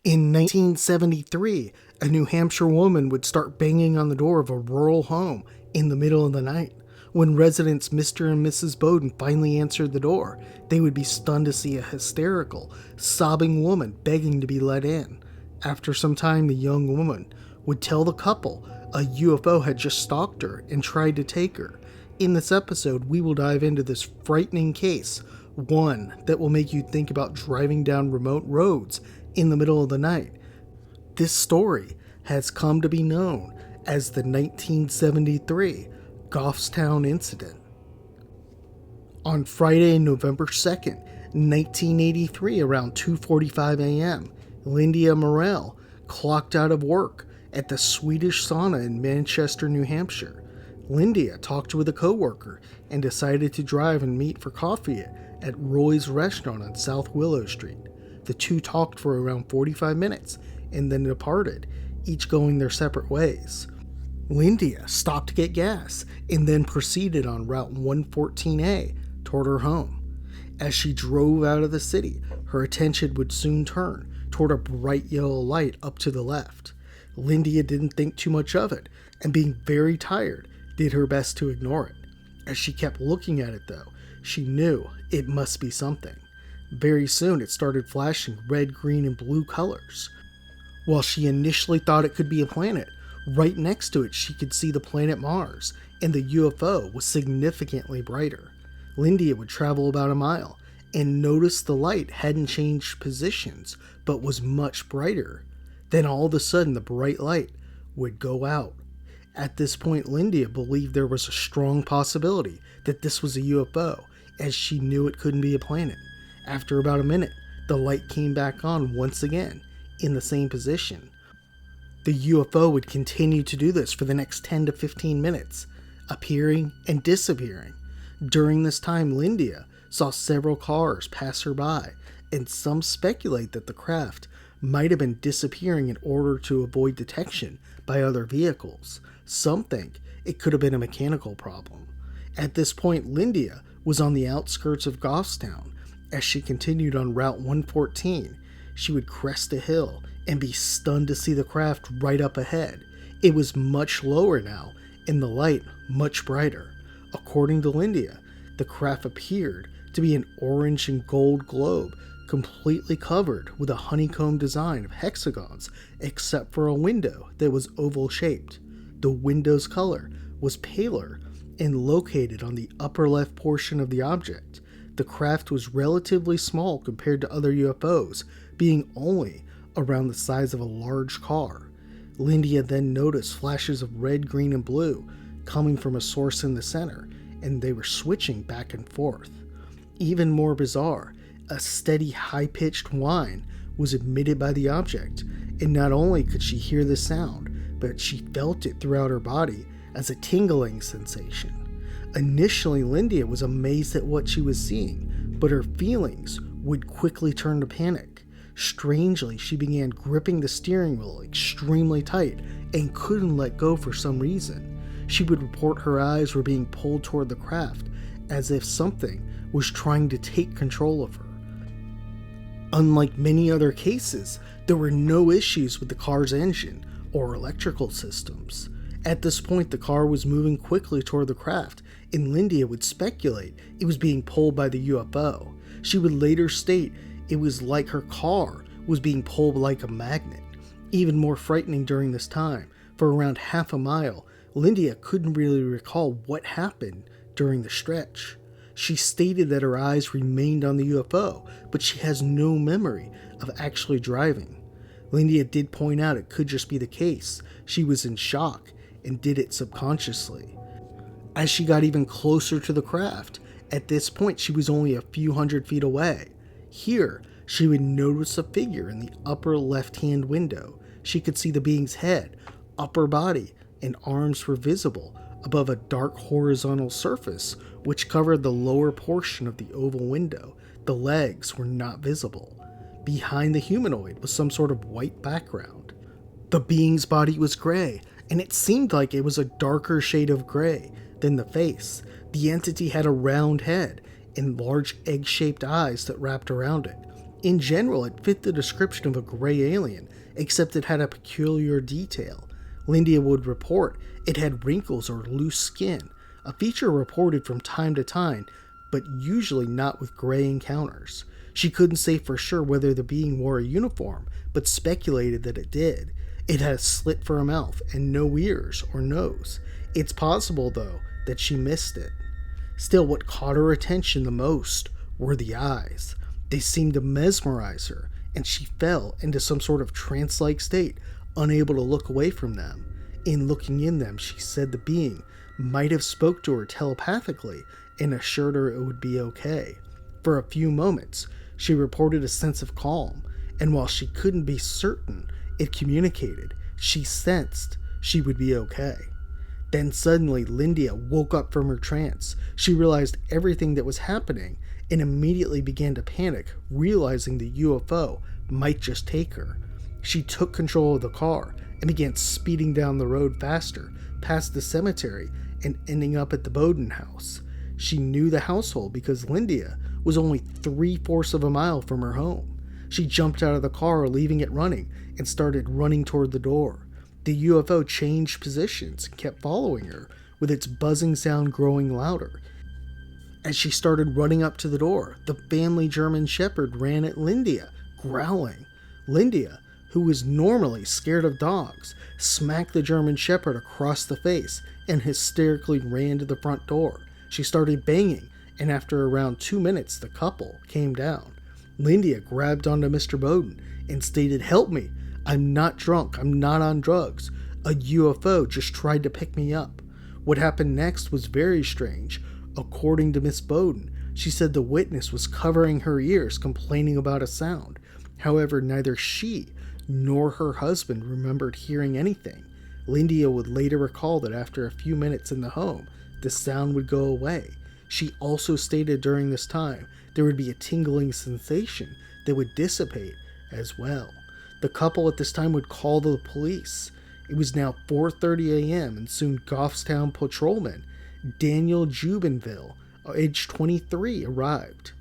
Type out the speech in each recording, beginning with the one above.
In 1973, a New Hampshire woman would start banging on the door of a rural home in the middle of the night. When residents Mr and Mrs Beaudoin finally answered the door, they would be stunned to see a hysterical, sobbing woman begging to be let in. After some time, the young woman would tell the couple a UFO had just stalked her and tried to take her. In this episode, we will dive into this frightening case, one that will make you think about driving down remote roads in the middle of the night. This story has come to be known as the 1973 Goffstown Incident. On Friday, November 2nd, 1983, around 2:45 a.m., Linda Morell clocked out of work at the Swedish sauna in Manchester, New Hampshire. Linda talked with a coworker and decided to drive and meet for coffee at Roy's restaurant on South Willow Street. The two talked for around 45 minutes and then departed, each going their separate ways. Linda stopped to get gas and then proceeded on Route 114A toward her home. As she drove out of the city, her attention would soon turn toward a bright yellow light up to the left. Linda didn't think too much of it, and being very tired, did her best to ignore it. As she kept looking at it though, she knew it must be something. Very soon it started flashing red, green, and blue colors. While she initially thought it could be a planet, right next to it she could see the planet Mars, and the UFO was significantly brighter. Linda would travel about a mile and notice the light hadn't changed positions but was much brighter. Then all of a sudden the bright light would go out. At this point, Linda believed there was a strong possibility that this was a UFO, as she knew it couldn't be a planet. After about a minute, the light came back on once again, in the same position. The UFO would continue to do this for the next 10 to 15 minutes, appearing and disappearing. During this time, Linda saw several cars pass her by, and some speculate that the craft might have been disappearing in order to avoid detection by other vehicles. Some think it could have been a mechanical problem. At this point, Linda was on the outskirts of Goffstown. As she continued on Route 114, she would crest a hill and be stunned to see the craft right up ahead. It was much lower now, and the light much brighter. According to Linda, the craft appeared to be an orange and gold globe, completely covered with a honeycomb design of hexagons, except for a window that was oval-shaped. The window's color was paler and located on the upper left portion of the object. The craft was relatively small compared to other UFOs, being only around the size of a large car. Linda then noticed flashes of red, green, and blue coming from a source in the center, and they were switching back and forth. Even more bizarre, a steady, high-pitched whine was emitted by the object, and not only could she hear the sound, but she felt it throughout her body as a tingling sensation. Initially, Linda was amazed at what she was seeing, but her feelings would quickly turn to panic. Strangely, she began gripping the steering wheel extremely tight and couldn't let go for some reason. She would report her eyes were being pulled toward the craft, as if something was trying to take control of her. Unlike many other cases, there were no issues with the car's engine or electrical systems. At this point, the car was moving quickly toward the craft, and Linda would speculate it was being pulled by the UFO. She would later state it was like her car was being pulled like a magnet. Even more frightening during this time, for around half a mile, Linda couldn't really recall what happened during the stretch. She stated that her eyes remained on the UFO, but she has no memory of actually driving. Linda did point out it could just be the case she was in shock and did it subconsciously. As she got even closer to the craft, at this point she was only a few hundred feet away. Here, she would notice a figure in the upper left-hand window. She could see the being's head, upper body, and arms were visible above a dark horizontal surface which covered the lower portion of the oval window. The legs were not visible. Behind the humanoid was some sort of white background. The being's body was gray, and it seemed like it was a darker shade of gray than the face. The entity had a round head and large egg-shaped eyes that wrapped around it. In general, it fit the description of a gray alien, except it had a peculiar detail. Lindia would report it had wrinkles or loose skin, a feature reported from time to time, but usually not with gray encounters. She couldn't say for sure whether the being wore a uniform, but speculated that it did. It had a slit for a mouth and no ears or nose. It's possible, though, that she missed it. Still, what caught her attention the most were the eyes. They seemed to mesmerize her, and she fell into some sort of trance-like state, unable to look away from them. In looking in them, she said the being might have spoke to her telepathically and assured her it would be okay. For a few moments, she reported a sense of calm, and while she couldn't be certain it communicated, she sensed she would be okay. Then suddenly, Lindia woke up from her trance. She realized everything that was happening and immediately began to panic, realizing the UFO might just take her. She took control of the car and began speeding down the road faster, past the cemetery and ending up at the Beaudoin house. She knew the household because Lindia was only 3/4 of a mile from her home. She jumped out of the car, leaving it running, and started running toward the door. The UFO changed positions and kept following her, with its buzzing sound growing louder. As she started running up to the door, the family German Shepherd ran at Lindia, growling. Lindia, who was normally scared of dogs, smacked the German Shepherd across the face and hysterically ran to the front door. She started banging, and after around 2 minutes, the couple came down. Lindia grabbed onto Mr. Beaudoin and stated, "Help me! I'm not drunk. I'm not on drugs. A UFO just tried to pick me up." What happened next was very strange. According to Miss Beaudoin, she said the witness was covering her ears, complaining about a sound. However, neither she nor her husband remembered hearing anything. Lindia would later recall that after a few minutes in the home, the sound would go away. She also stated during this time there would be a tingling sensation that would dissipate as well. The couple at this time would call the police. It was now 4:30 a.m. and soon Goffstown patrolman Daniel Jubenville, age 23, arrived.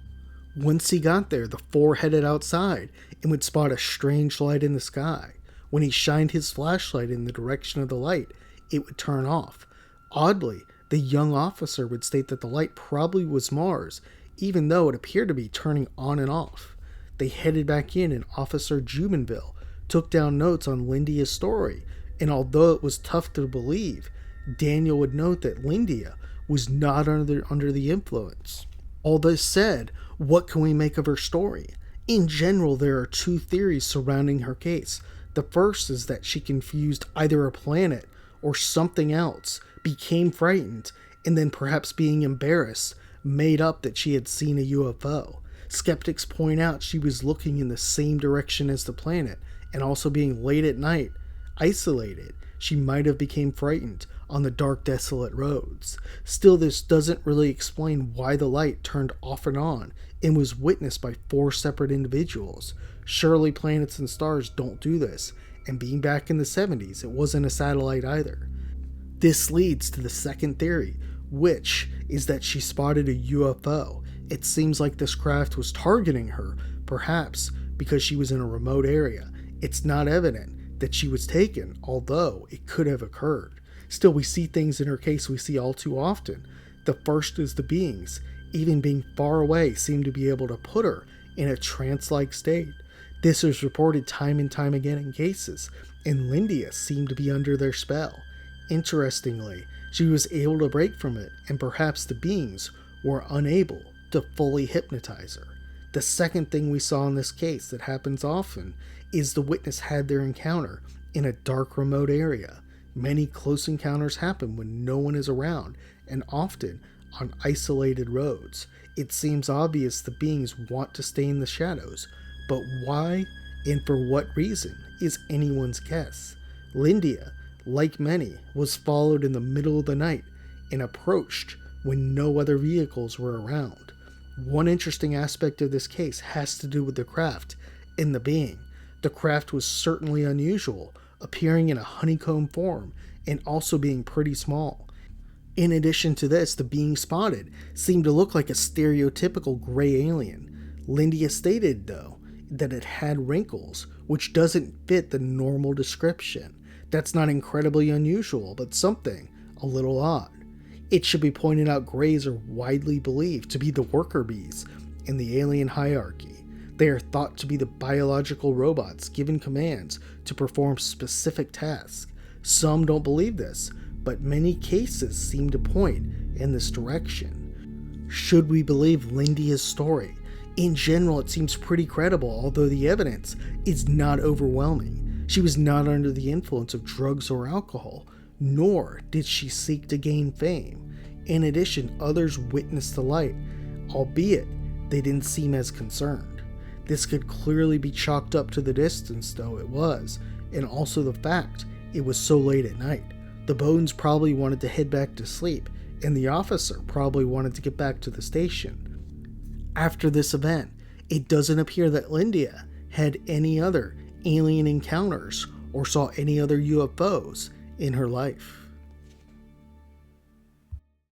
Once he got there, the four headed outside and would spot a strange light in the sky. When he shined his flashlight in the direction of the light, it would turn off. Oddly, the young officer would state that the light probably was Mars, even though it appeared to be turning on and off. They headed back in, and Officer Jubenville took down notes on Lindia's story, and although it was tough to believe, Daniel would note that Lindia was not under the influence. All this said, what can we make of her story? In general, there are two theories surrounding her case. The first is that she confused either a planet or something else, became frightened, and then perhaps being embarrassed, made up that she had seen a UFO. Skeptics point out she was looking in the same direction as the planet, and also being late at night, isolated, she might have become frightened on the dark, desolate roads. Still, this doesn't really explain why the light turned off and on and was witnessed by 4 separate individuals. Surely planets and stars don't do this, and being back in the 70s, it wasn't a satellite either. This leads to the second theory, which is that she spotted a UFO. It seems like this craft was targeting her, perhaps because she was in a remote area. It's not evident that she was taken, although it could have occurred. Still, we see things in her case we see all too often. The first is the beings, even being far away, seem to be able to put her in a trance-like state. This is reported time and time again in cases, and Lindia seemed to be under their spell. Interestingly, she was able to break from it, and perhaps the beings were unable to fully hypnotize her. The second thing we saw in this case that happens often is the witness had their encounter in a dark, remote area. Many close encounters happen when no one is around, and often on isolated roads. It seems obvious the beings want to stay in the shadows, but why and for what reason is anyone's guess. Lindia, like many, was followed in the middle of the night and approached when no other vehicles were around. One interesting aspect of this case has to do with the craft and the being. The craft was certainly unusual, appearing in a honeycomb form and also being pretty small. In addition to this, the being spotted seemed to look like a stereotypical gray alien. Lindia stated, though, that it had wrinkles, which doesn't fit the normal description. That's not incredibly unusual, but something a little odd. It should be pointed out greys are widely believed to be the worker bees in the alien hierarchy. They are thought to be the biological robots given commands to perform specific tasks. Some don't believe this, but many cases seem to point in this direction. Should we believe Lindia's story? In general, it seems pretty credible, although the evidence is not overwhelming. She was not under the influence of drugs or alcohol, nor did she seek to gain fame. In addition, others witnessed the light, albeit they didn't seem as concerned. This could clearly be chalked up to the distance, though it was, and also the fact it was so late at night. The Beaudoins probably wanted to head back to sleep, and the officer probably wanted to get back to the station. After this event, it doesn't appear that Lindia had any other alien encounters or saw any other UFOs in her life.